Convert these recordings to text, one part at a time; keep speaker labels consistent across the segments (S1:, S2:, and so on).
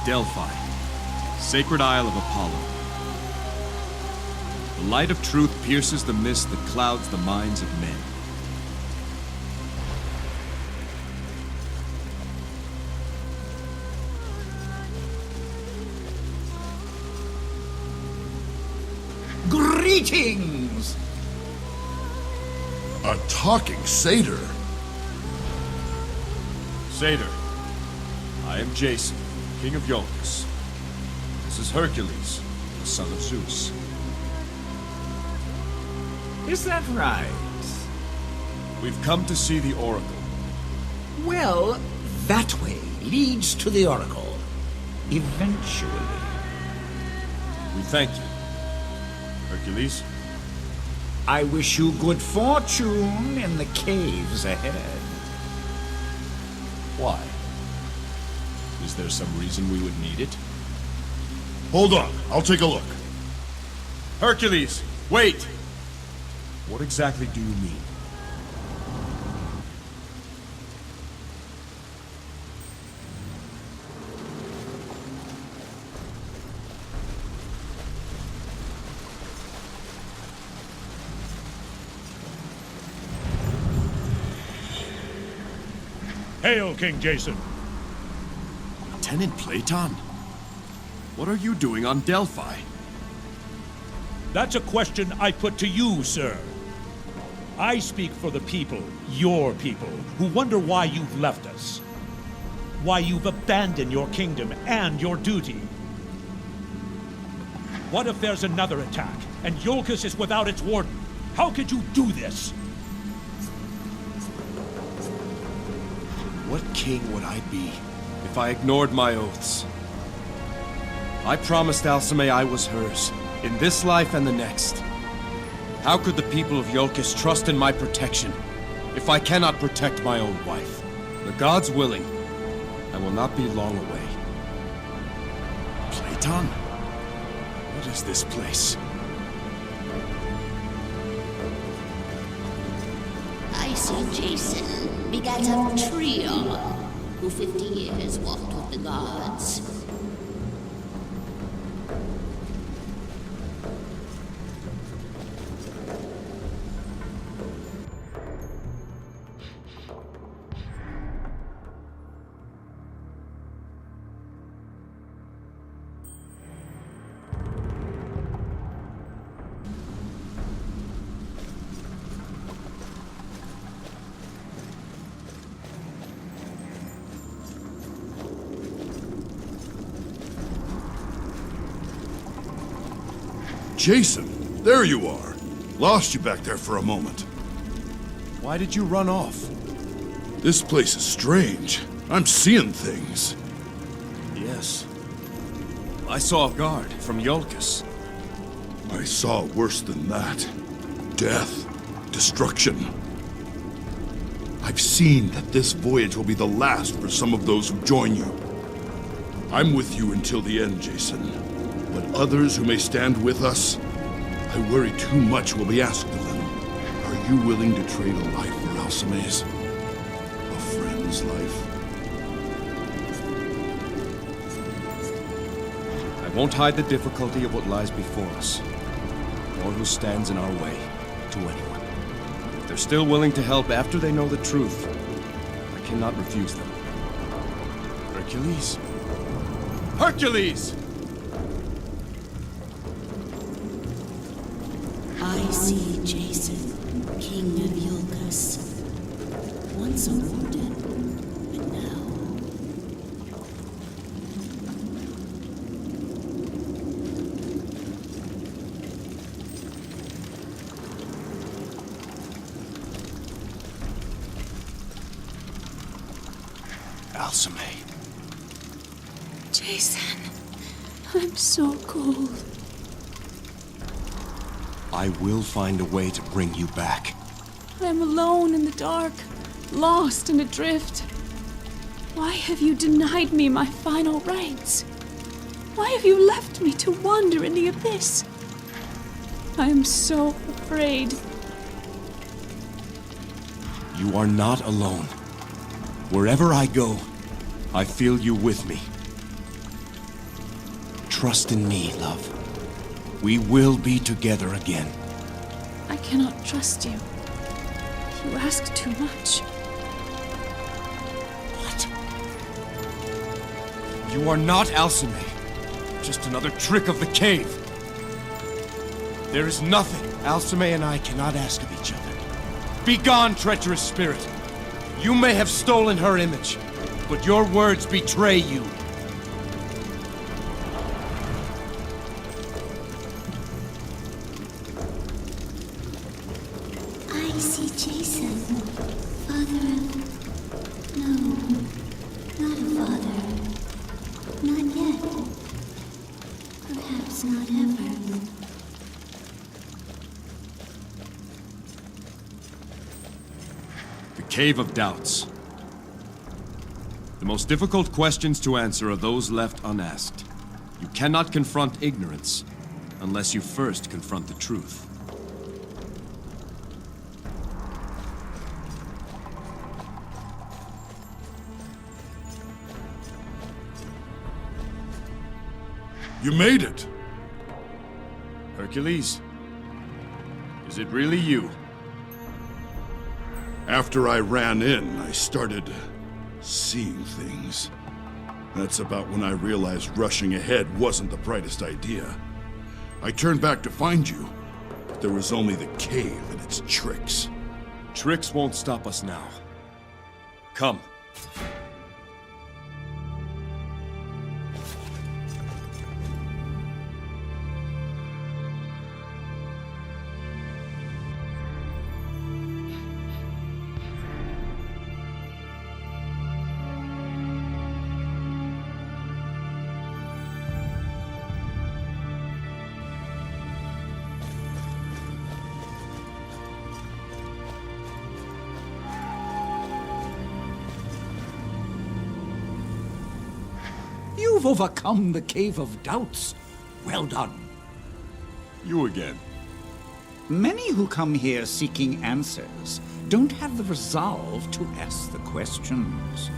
S1: Delphi, sacred isle of Apollo. The light of truth pierces the mist that clouds the minds of men.
S2: Greetings!
S3: A talking satyr?
S1: Satyr, I am Jazon, king of Jolkos. This is Hercules, the son of Zeus.
S2: Is that right?
S1: We've come to see the oracle.
S2: Well, that way leads to the oracle. Eventually.
S1: We thank you. Hercules?
S2: I wish you good fortune in the caves ahead.
S1: Why? Is there some reason we would need it?
S3: Hold on, I'll take a look.
S1: Hercules, wait! What exactly do you mean?
S4: Hail, King Jazon.
S1: Lieutenant Platon? What are you doing on Delphi?
S4: That's a question I put to you, sir. I speak for the people, your people, who wonder why you've left us. Why you've abandoned your kingdom and your duty. What if there's another attack, and Jolkos is without its warden? How could you do this?
S1: What king would I be if I ignored my oaths? I promised Alcime I was hers, in this life and the next. How could the people of Jolkos trust in my protection if I cannot protect my own wife? The gods willing, I will not be long away. Platon? What is this place?
S5: I see Jazon, begat of Trio, who 50 years walked with the gods.
S3: Jazon, there you are. Lost you back there for a moment.
S1: Why did you run off?
S3: This place is strange. I'm seeing things.
S1: Yes. I saw a guard from Jolkos.
S3: I saw worse than that. Death. Destruction. I've seen that this voyage will be the last for some of those who join you. I'm with you until the end, Jazon. But others who may stand with us, I worry too much will be asked of them. Are you willing to trade a life for Alcime's? A friend's life?
S1: I won't hide the difficulty of what lies before us, or who stands in our way, to anyone. If they're still willing to help after they know the truth, I cannot refuse them. Hercules? Hercules!
S5: I see Jazon, king of Jolkos. Once a warden, but now...
S1: Alcime.
S6: Jazon, I'm so cold.
S1: I will find a way to bring you back.
S6: I am alone in the dark, lost and adrift. Why have you denied me my final rights? Why have you left me to wander in the abyss? I am so afraid.
S1: You are not alone. Wherever I go, I feel you with me. trust in me, love. We will be together again.
S6: I cannot trust you. You ask too much.
S1: What? You are not Alcime. Just another trick of the cave. There is nothing Alcime and I cannot ask of each other. Begone, treacherous spirit. You may have stolen her image, but your words betray you.
S5: I see Jason, father of... No, not a father. Not yet. Perhaps not ever.
S1: The Cave of Doubts. The most difficult questions to answer are those left unasked. You cannot confront ignorance unless you first confront the truth.
S3: You made it!
S1: Hercules, is it really you?
S3: After I ran in, I started seeing things. That's about when I realized rushing ahead wasn't the brightest idea. I turned back to find you, but there was only the cave and its tricks.
S1: Tricks won't stop us now. Come.
S2: You've overcome the Cave of Doubts. Well done.
S1: You again.
S2: Many who come here seeking answers don't have the resolve to ask the questions.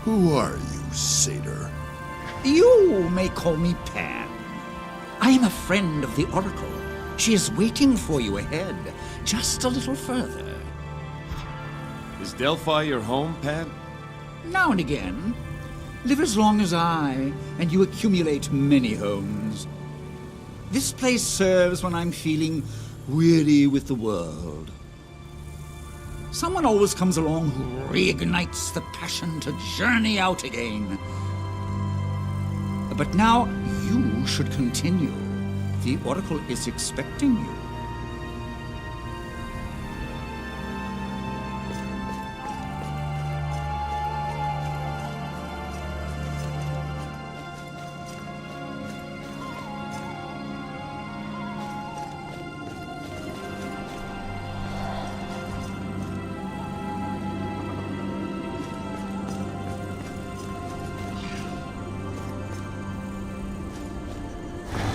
S3: Who are you, satyr?
S2: You may call me Pan. I am a friend of the Oracle. She is waiting for you ahead, just a little further.
S1: Is Delphi your home, Pan?
S2: Now and again. Live as long as I, and you accumulate many homes. This place serves when I'm feeling weary with the world. Someone always comes along who reignites the passion to journey out again. But now you should continue. The Oracle is expecting you.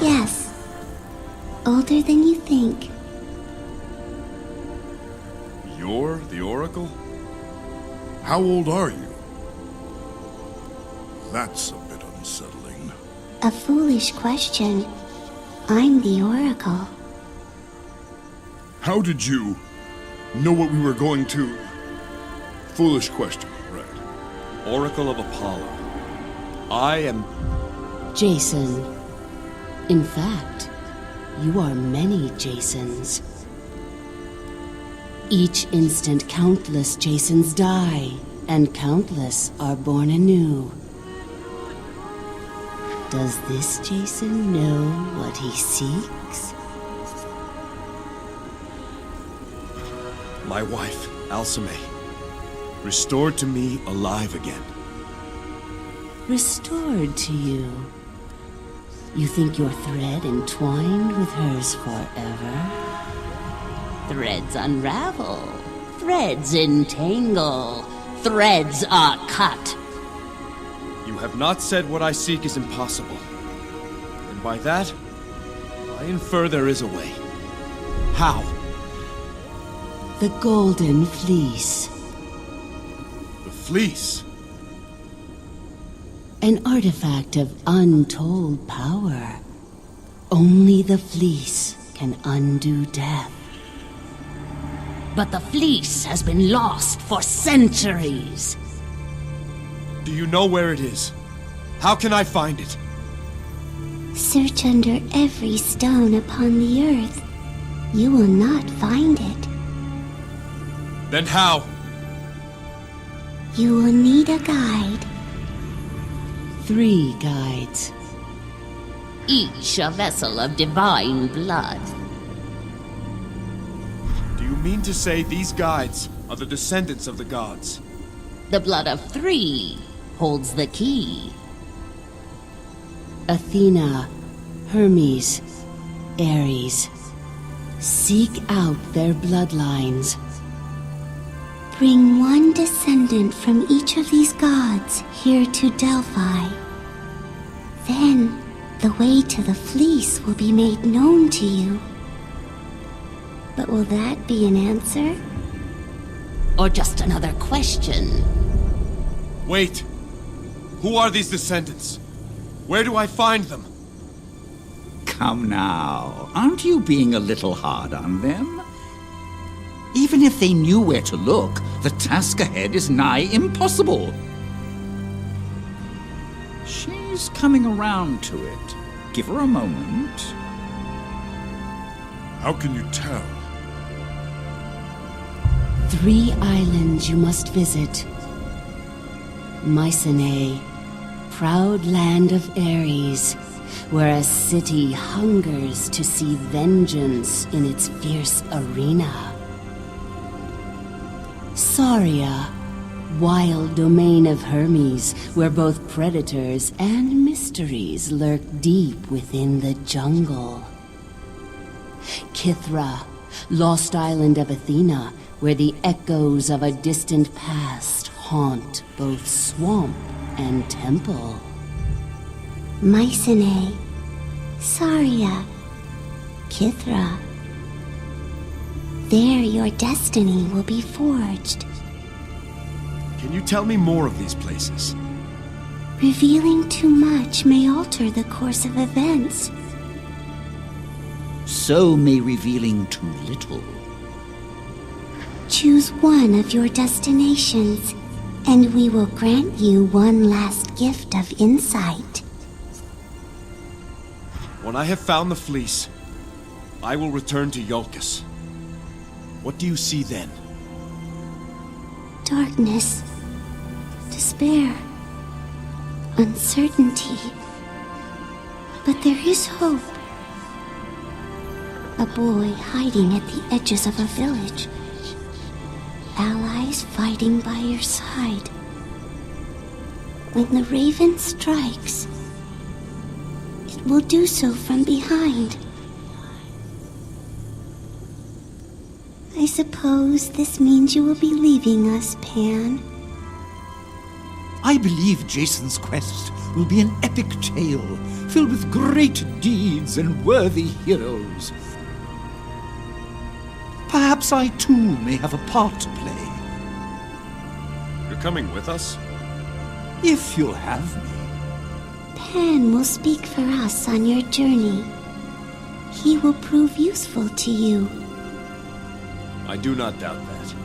S5: Yes. Older than you think.
S1: You're the Oracle?
S3: How old are you? That's a bit unsettling.
S5: A foolish question. I'm the Oracle.
S3: How did you know what we were going to... Foolish question, right.
S1: Oracle of Apollo. I am...
S5: Jason. In fact, you are many Jasons. Each instant countless Jasons die, and countless are born anew. Does this Jason know what he seeks?
S1: My wife, Alcime, restored to me alive again.
S5: Restored to you. You think your thread entwined with hers forever? Threads unravel. Threads entangle. Threads are cut.
S1: You have not said what I seek is impossible. And by that, I infer there is a way. How?
S5: The Golden Fleece.
S1: The fleece.
S5: An artifact of untold power. Only the fleece can undo death. But the fleece has been lost for centuries.
S1: Do you know where it is? How can I find it?
S7: Search under every stone upon the earth. You will not find it.
S1: Then how?
S7: You will need a guide.
S5: 3 guides. Each a vessel of divine blood.
S1: Do you mean to say these guides are the descendants of the gods?
S5: The blood of 3 holds the key. Athena, Hermes, Ares. Seek out their bloodlines.
S7: Bring one descendant from each of these gods here to Delphi. Then, the way to the fleece will be made known to you. But will that be an answer?
S5: Or just another question?
S1: Wait! Who are these descendants? Where do I find them?
S2: Come now, aren't you being a little hard on them? Even if they knew where to look, the task ahead is nigh impossible. She's coming around to it. Give her a moment.
S3: How can you tell?
S5: 3 islands you must visit. Mycenae, proud land of Ares, where a city hungers to see vengeance in its fierce arena. Saria, wild domain of Hermes, where both predators and mysteries lurk deep within the jungle. Kithra, lost island of Athena, where the echoes of a distant past haunt both swamp and temple.
S7: Mycenae, Saria, Kithra. There your destiny will be forged.
S1: Can you tell me more of these places?
S7: Revealing too much may alter the course of events.
S2: So may revealing too little.
S7: Choose one of your destinations, and we will grant you one last gift of insight.
S1: When I have found the fleece, I will return to Jolkos. What do you see then?
S7: Darkness, despair, uncertainty. But there is hope. A boy hiding at the edges of a village. Allies fighting by your side. When the raven strikes, it will do so from behind. I suppose this means you will be leaving us, Pan.
S2: I believe Jason's quest will be an epic tale, filled with great deeds and worthy heroes. Perhaps I too may have a part to play.
S1: You're coming with us?
S2: If you'll have me.
S7: Pan will speak for us on your journey. He will prove useful to you.
S1: I do not doubt that.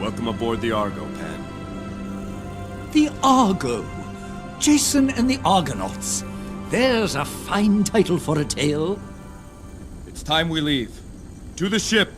S1: Welcome aboard the Argo, Pan.
S2: The Argo. Jason and the Argonauts. There's a fine title for a tale.
S1: It's time we leave. To the ship!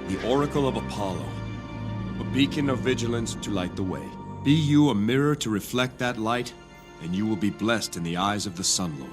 S1: The Oracle of Apollo, a beacon of vigilance to light the way. Be you a mirror to reflect that light, and you will be blessed in the eyes of the Sun Lord.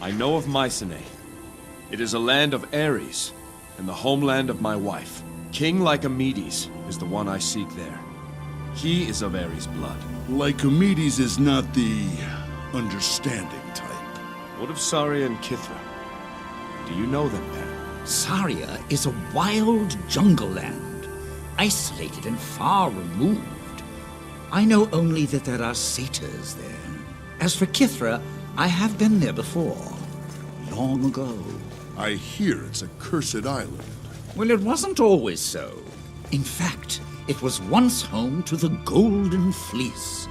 S1: I know of Mycenae. It is a land of Ares, and the homeland of my wife. King Lycomedes is the one I seek there. He is of Ares' blood.
S3: Lycomedes is not the understanding type.
S1: What of Saria and Kithra? Do you know them, Pan?
S2: Saria is a wild jungle land, isolated and far removed. I know only that there are satyrs there. As for Kithra, I have been there before, long ago.
S3: I hear it's a cursed island.
S2: Well, it wasn't always so. In fact, it was once home to the Golden Fleece.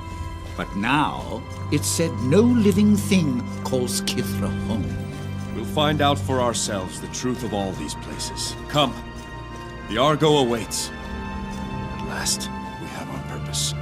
S2: But now, it's said no living thing calls Kithra home.
S1: We'll find out for ourselves the truth of all these places. Come. The Argo awaits. At last, we have our purpose.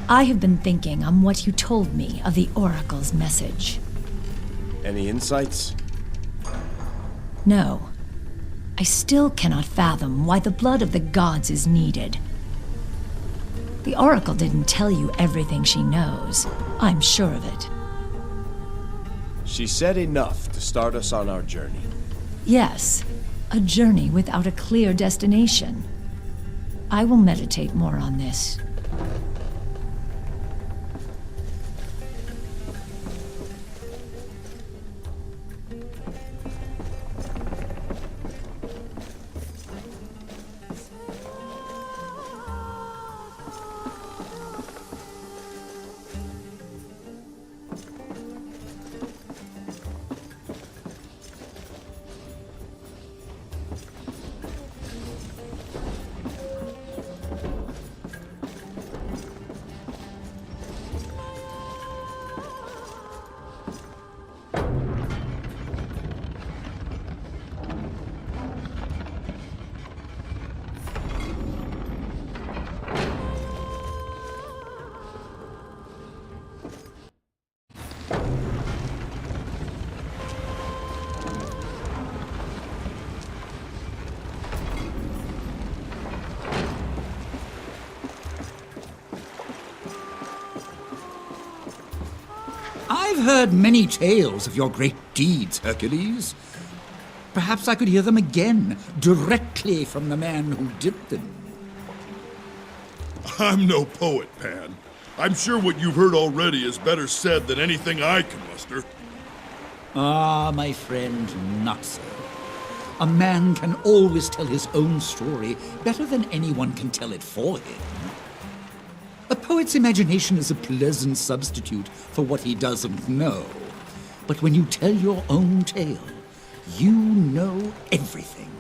S8: I have been thinking on what you told me of the Oracle's message.
S1: Any insights?
S8: No. I still cannot fathom why the blood of the gods is needed. The Oracle didn't tell you everything she knows. I'm sure of it.
S1: She said enough to start us on our journey.
S8: Yes, a journey without a clear destination. I will meditate more on this.
S2: I've heard many tales of your great deeds, Hercules. Perhaps I could hear them again, directly from the man who did them.
S3: I'm no poet, Pan. I'm sure what you've heard already is better said than anything I can muster.
S2: Ah, my friend, not so. A man can always tell his own story better than anyone can tell it for him. A poet's imagination is a pleasant substitute for what he doesn't know. But when you tell your own tale, you know everything.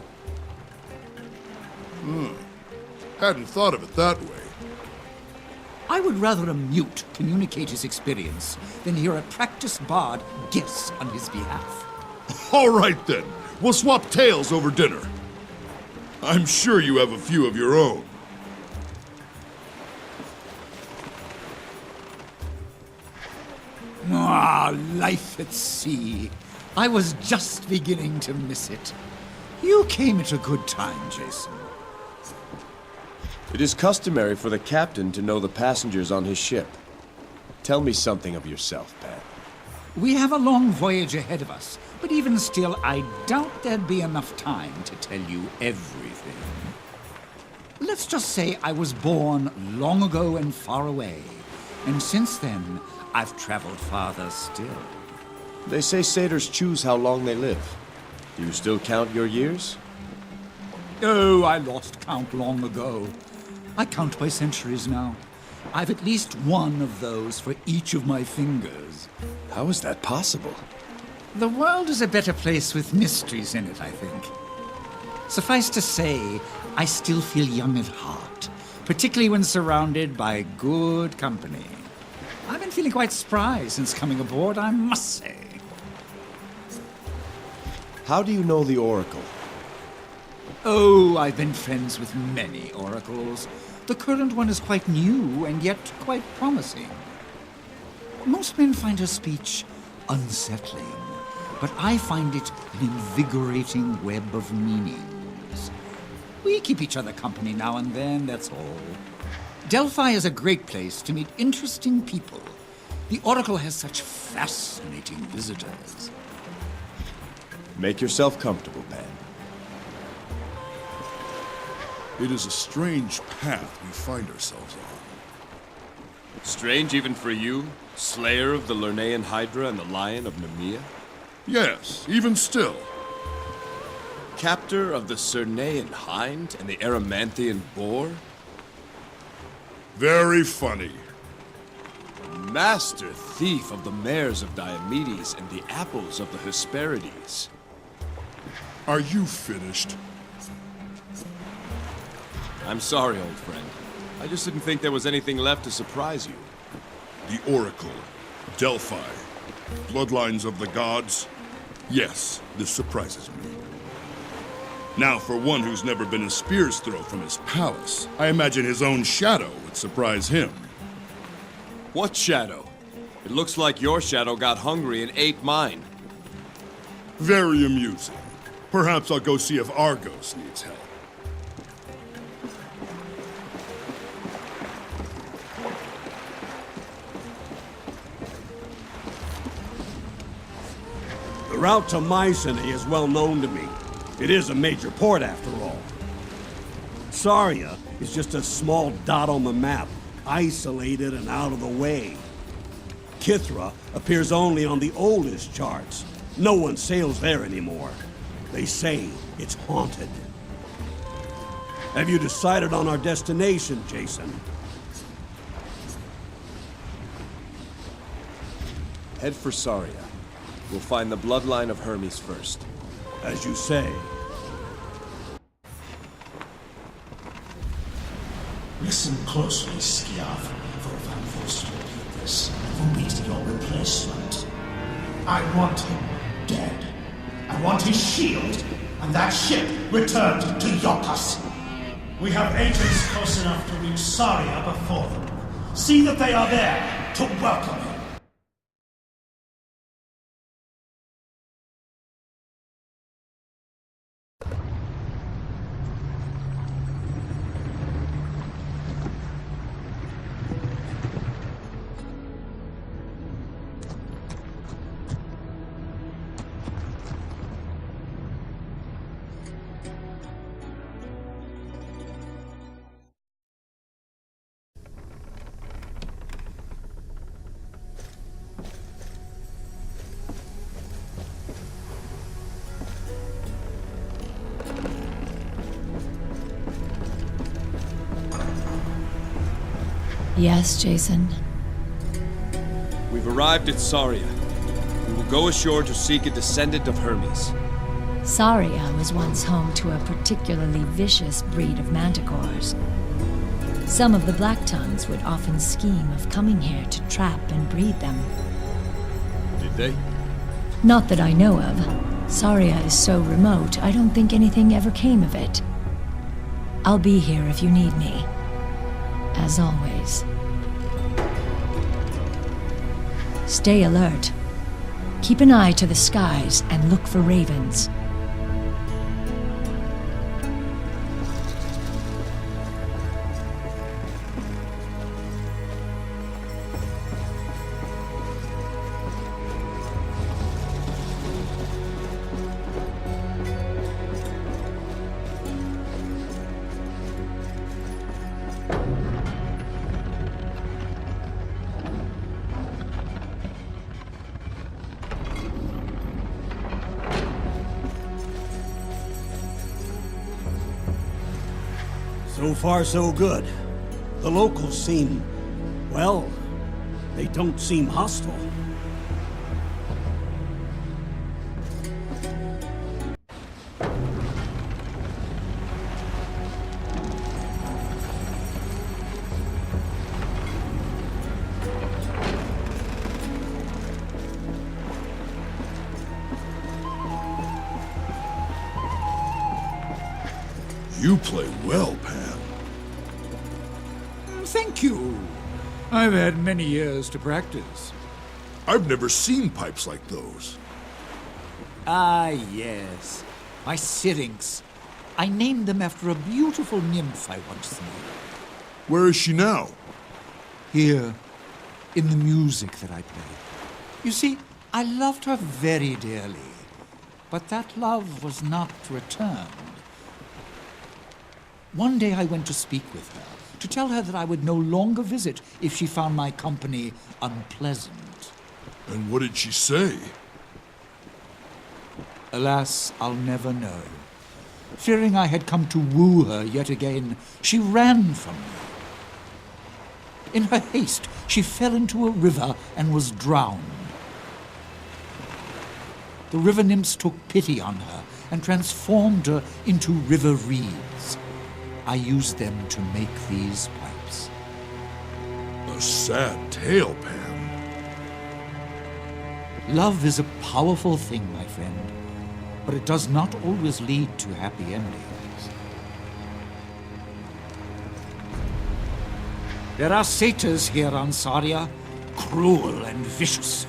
S3: Hadn't thought of it that way.
S2: I would rather a mute communicate his experience than hear a practiced bard guess on his behalf.
S3: All right then, we'll swap tales over dinner. I'm sure you have a few of your own.
S2: Ah, life at sea. I was just beginning to miss it. You came at a good time, Jazon.
S1: It is customary for the captain to know the passengers on his ship. Tell me something of yourself, Pat.
S2: We have a long voyage ahead of us, but even still, I doubt there'd be enough time to tell you everything. Let's just say I was born long ago and far away, and since then, I've traveled farther still.
S1: They say satyrs choose how long they live. Do you still count your years?
S2: Oh, I lost count long ago. I count by centuries now. I've at least one of those for each of my fingers.
S1: How is that possible?
S2: The world is a better place with mysteries in it, I think. Suffice to say, I still feel young at heart, particularly when surrounded by good company. I've been feeling quite spry since coming aboard, I must say.
S1: How do you know the Oracle?
S2: Oh, I've been friends with many oracles. The current one is quite new and yet quite promising. Most men find her speech unsettling, but I find it an invigorating web of meanings. We keep each other company now and then, that's all. Delphi is a great place to meet interesting people. The Oracle has such fascinating visitors.
S1: Make yourself comfortable, Pat.
S3: It is a strange path we find ourselves on.
S1: Strange even for you, slayer of the Lernaean Hydra and the Lion of Nemea?
S3: Yes, even still.
S1: Captor of the Cernaean Hind and the Erymanthian Boar?
S3: Very funny.
S1: Master thief of the mares of Diomedes and the apples of the Hesperides.
S3: Are you finished?
S1: I'm sorry, old friend. I just didn't think there was anything left to surprise you.
S3: The Oracle, Delphi, bloodlines of the gods. Yes, this surprises me. Now, for one who's never been a spear's throw from his palace, I imagine his own shadow would surprise him.
S1: What shadow? It looks like your shadow got hungry and ate mine.
S3: Very amusing. Perhaps I'll go see if Argos needs help.
S9: The route to Mycenae is well known to me. It is a major port, after all. Saria is just a small dot on the map, isolated and out of the way. Kithra appears only on the oldest charts. No one sails there anymore. They say it's haunted. Have you decided on our destination, Jazon?
S1: Head for Saria. We'll find the bloodline of Hermes first.
S9: As you say.
S10: Listen closely, Skiav, for if I'm forced to repeat this, it will be to your replacement. I want him dead. I want his shield, and that ship returned to Jolkos. We have agents close enough to reach Saria before them. See that they are there to welcome him.
S8: Yes, Jazon.
S1: We've arrived at Saria. We will go ashore to seek a descendant of Hermes.
S8: Saria was once home to a particularly vicious breed of manticores. Some of the Black Tongues would often scheme of coming here to trap and breed them.
S1: Did they?
S8: Not that I know of. Saria is so remote, I don't think anything ever came of it. I'll be here if you need me. As always. Stay alert. Keep an eye to the skies and look for ravens.
S9: So far, so good. The locals seem, well, they don't seem hostile.
S3: You play well, Pan.
S2: Thank you. I've had many years to practice.
S3: I've never seen pipes like those.
S2: Ah, yes. My syrinx. I named them after a beautiful nymph I once knew.
S3: Where is she now?
S2: Here, in the music that I played. You see, I loved her very dearly, but that love was not returned. One day I went to speak with her, to tell her that I would no longer visit if she found my company unpleasant.
S3: And what did she say?
S2: Alas, I'll never know. Fearing I had come to woo her yet again, she ran from me. In her haste, she fell into a river and was drowned. The river nymphs took pity on her and transformed her into river reeds. I used them to make these pipes.
S3: A sad tale, Pan.
S2: Love is a powerful thing, my friend, but it does not always lead to happy endings. There are satyrs here on Saria, cruel and vicious.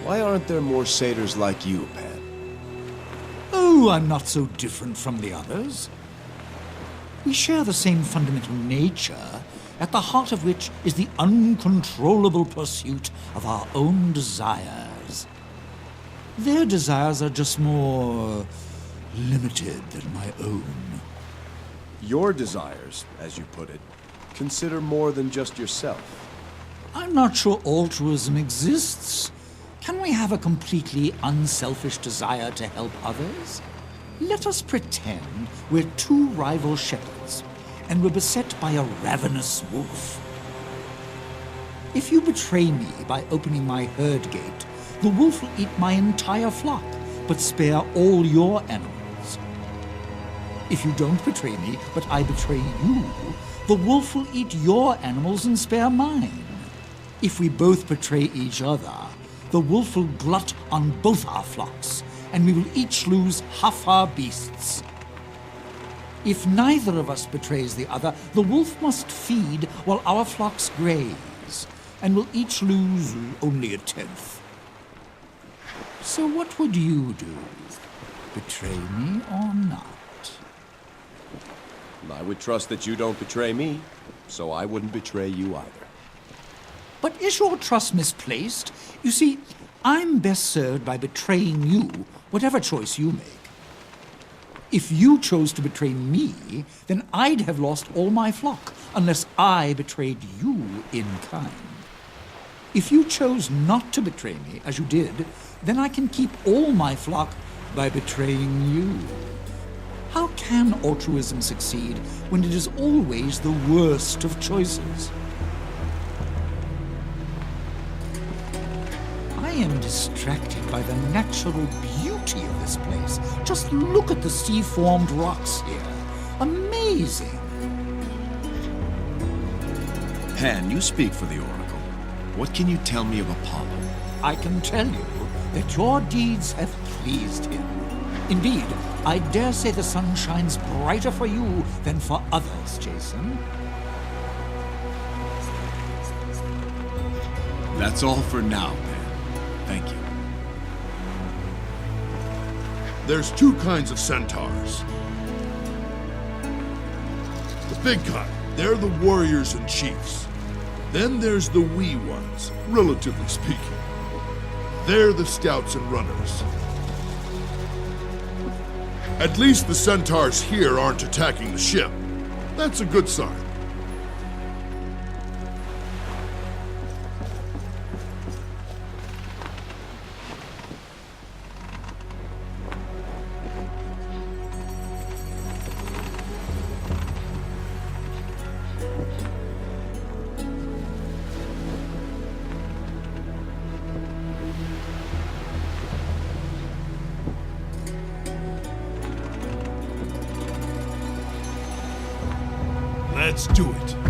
S1: Why aren't there more satyrs like you, Pan?
S2: Oh, I'm not so different from the others. We share the same fundamental nature, at the heart of which is the uncontrollable pursuit of our own desires. Their desires are just more limited than my own.
S1: Your desires, as you put it, consider more than just yourself.
S2: I'm not sure altruism exists. Can we have a completely unselfish desire to help others? Let us pretend we're two rival shepherds, and we're beset by a ravenous wolf. If you betray me by opening my herd gate, the wolf will eat my entire flock, but spare all your animals. If you don't betray me, but I betray you, the wolf will eat your animals and spare mine. If we both betray each other, the wolf will glut on both our flocks, and we will each lose half our beasts. If neither of us betrays the other, the wolf must feed while our flocks graze, and will each lose only a tenth. So what would you do? Betray me or not?
S1: I would trust that you don't betray me, so I wouldn't betray you either.
S2: But is your trust misplaced? You see, I'm best served by betraying you, whatever choice you make. If you chose to betray me, then I'd have lost all my flock, unless I betrayed you in kind. If you chose not to betray me, as you did, then I can keep all my flock by betraying you. How can altruism succeed when it is always the worst of choices? I am distracted by the natural beauty of this place. Just look at the sea-formed rocks here. Amazing.
S1: Pan, you speak for the Oracle. What can you tell me of Apollo?
S2: I can tell you that your deeds have pleased him. Indeed, I dare say the sun shines brighter for you than for others, Jazon.
S1: That's all for now, Pan. Thank you.
S3: There's two kinds of centaurs. The big kind, they're the warriors and chiefs. Then there's the wee ones, relatively speaking. They're the scouts and runners. At least the centaurs here aren't attacking the ship. That's a good sign. Let's do it.